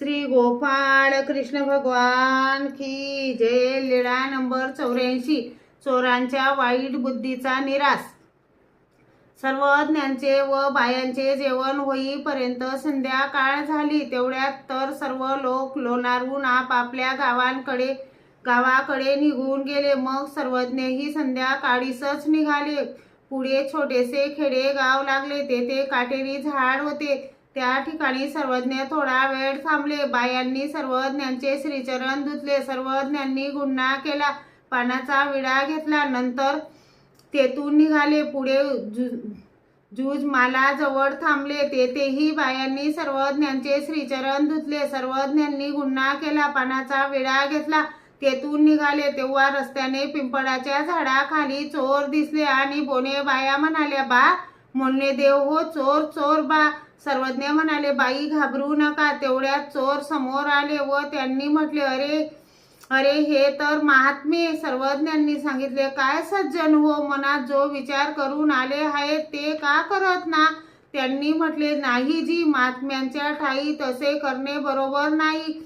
श्री गोपाळ कृष्ण भगवान की जय। लीळा नंबर 84, चोरांच्या वाईट बुद्धीचा निराश। सर्वज्ञांचे व बायांचे जेवण होईपर्यंत संध्याकाळ झाली। तेवढ्यात तर सर्व लोक लोणारहून आपापल्या गावाकडे निघून गेले। मग सर्वज्ञही संध्याकाळीसच निघाले। पुढे छोटेसे खेडे गाव लागले। तेथे काटेरी झाड होते। त्या ठिकाणी सर्वज्ञ थोडा वेळ थांबले। बायांनी सर्वज्ञांचे श्रीचरण धुतले। सर्वज्ञांनी गुन्हा केला, पानाचा विडा घेतला, नंतर तेथून निघाले। पुढे जूजमालाजवळ थांबले। तेथेही बायांनी सर्वज्ञांचे श्रीचरण धुतले। सर्वज्ञांनी गुन्हा केला, पानाचा विडा घेतला, तेथून निघाले। तेव्हा रस्त्याने पिंपळाच्या झाडाखाली चोर दिसले आणि बोने बाया म्हणाल्या, बा मोलने देव हो, चोर चोर बा। सर्वज्ञ म्हणाले, बाई घाबरू नका। तेवढ्यात चोर समोर आले व त्यांनी म्हटले, अरे हे तर महात्मे। सर्वज्ञांनी सांगितले, काय सज्जन हो, मनात जो विचार करून आले आहेत ते का करत ना? त्यांनी म्हटले, नाही जी, महात्म्यांच्या ठाई तसे करणे बरोबर नाही।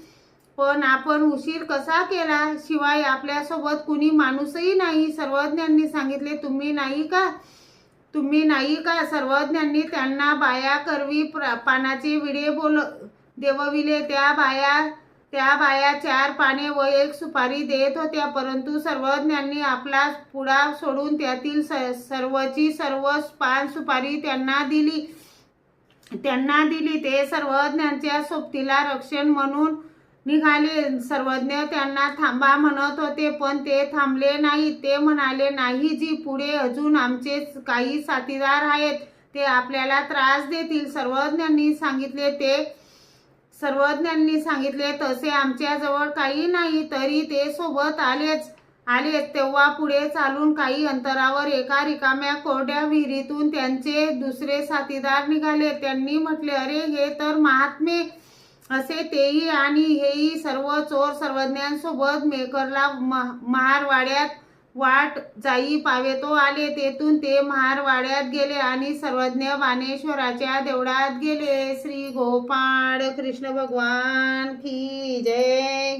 पण आपण उशीर कसा केला? शिवाय आपल्यासोबत कुणी माणूसही नाही। सर्वज्ञांनी सांगितले, तुम्ही नाही का? सर्वज्ञांनी त्यांना बाया करवी पानाचे विडे देवविले। त्या बाया 4 पाने व 1 सुपारी देत होत्या। परंतु सर्वज्ञांनी आपला पुडा सोडून त्यातील सर्वची सर्व पान सुपारी त्यांना दिली। ते सर्वज्ञांच्या सोबतीला रक्षण म्हणून निघाले। सर्वज्ञ त्यांना थांबा म्हणत होते, पण ते थांबले नाही। ते म्हणाले, नाही जी, पुढे अजून आमचे काही साथीदार आहेत, ते आपल्याला त्रास देतील। सर्वज्ञांनी सांगितले, तसे आमच्याजवळ काही नाही, तरी ते सोबत आलेच। तेव्हा पुढे चालून काही अंतरावर एका रिकाम्या कोरड्या विहिरीतून त्यांचे दुसरे साथीदार निघाले। त्यांनी म्हटले, अरे हे तर महात्मे, असे तेही आणि हेही सर्व चोर सर्वज्ञांसोबत मेकरला महारवाड्यात वाट जाई पावेतो आले। तेथून ते महारवाड्यात गेले आणि सर्वज्ञ बाणेश्वराच्या देवळात गेले। श्री गोपाळ कृष्ण भगवान की जय।